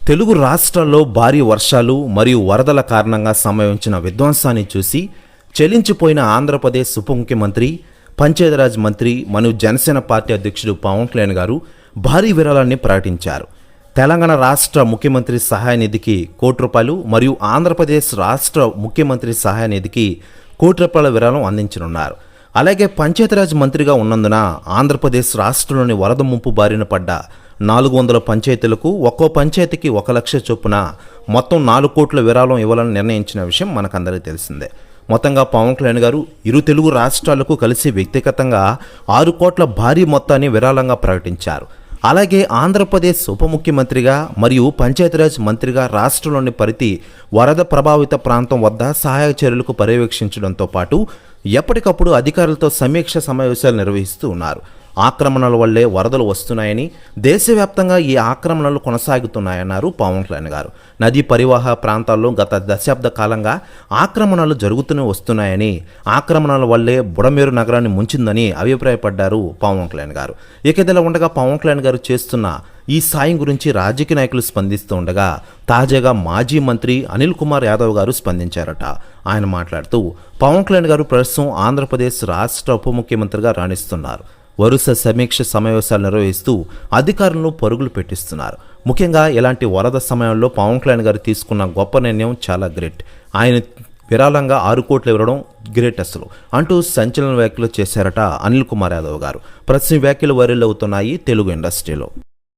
తెలుగు రాష్ట్రాల్లో భారీ వర్షాలు మరియు వరదల కారణంగా సంభవించిన విధ్వంసాన్ని చూసి చెలించిపోయిన ఆంధ్రప్రదేశ్ ఉప ముఖ్యమంత్రి పంచాయతీరాజ్ మంత్రి మరియు జనసేన పార్టీ అధ్యక్షుడు పవన్ కళ్యాణ్ గారు భారీ విరాళాన్ని ప్రకటించారు. తెలంగాణ రాష్ట్ర ముఖ్యమంత్రి సహాయ నిధికి ₹1 మరియు ఆంధ్రప్రదేశ్ రాష్ట్ర ముఖ్యమంత్రి సహాయ నిధికి ₹1 విరాళం అందించనున్నారు. అలాగే పంచాయతీరాజ్ మంత్రిగా ఉన్నందున ఆంధ్రప్రదేశ్ రాష్ట్రంలోని వరద ముంపు బారిన పడ్డ 400 పంచాయతీలకు ఒక్కో పంచాయతీకి 1 లక్ష చొప్పున మొత్తం 4 కోట్ల విరాళం ఇవ్వాలని నిర్ణయించిన విషయం మనకందరికీ తెలిసిందే. మొత్తంగా పవన్ కళ్యాణ్ గారు ఇరు తెలుగు రాష్ట్రాలకు కలిసి వ్యక్తిగతంగా 6 కోట్ల భారీ మొత్తాన్ని విరాళంగా ప్రకటించారు. అలాగే ఆంధ్రప్రదేశ్ ఉప ముఖ్యమంత్రిగా మరియు పంచాయతీరాజ్ మంత్రిగా రాష్ట్రంలోని ప్రతి వరద ప్రభావిత ప్రాంతం వద్ద సహాయ చర్యలకు పర్యవేక్షించడంతో పాటు ఎప్పటికప్పుడు అధికారులతో సమీక్ష సమావేశాలు నిర్వహిస్తూ ఉన్నారు. ఆక్రమణల వల్లే వరదలు వస్తున్నాయని, దేశవ్యాప్తంగా ఈ ఆక్రమణలు కొనసాగుతున్నాయన్నారు పవన్ కళ్యాణ్ గారు. నదీ పరివాహ ప్రాంతాల్లో గత దశాబ్ద కాలంగా ఆక్రమణలు జరుగుతూనే వస్తున్నాయని, ఆక్రమణల వల్లే బుడమేరు నగరాన్ని ముంచిందని అభిప్రాయపడ్డారు పవన్ కళ్యాణ్ గారు. ఇదిలా ఉండగా పవన్ కళ్యాణ్ గారు చేస్తున్న ఈ సాయం గురించి రాజకీయ నాయకులు స్పందిస్తూ ఉండగా తాజాగా మాజీ మంత్రి అనిల్ కుమార్ యాదవ్ గారు స్పందించారట. ఆయన మాట్లాడుతూ పవన్ కళ్యాణ్ గారు ప్రస్తుతం ఆంధ్రప్రదేశ్ రాష్ట్ర ఉప ముఖ్యమంత్రిగా రాణిస్తున్నారు. వరుస సమీక్ష సమావేశాలు నిర్వహిస్తూ అధికారులను పరుగులు పెట్టిస్తున్నారు. ముఖ్యంగా ఇలాంటి వరద సమయంలో పవన్ కళ్యాణ్ గారు తీసుకున్న గొప్ప నిర్ణయం చాలా గ్రేట్. ఆయన విరాళంగా 6 కోట్లు ఇవ్వడం గ్రేట్ అసలు అంటూ సంచలన వ్యాఖ్యలు చేశారట అనిల్ కుమార్ యాదవ్ గారు. ప్రతి వ్యాఖ్యలు వైరల్ అవుతున్నాయి తెలుగు ఇండస్ట్రీలో.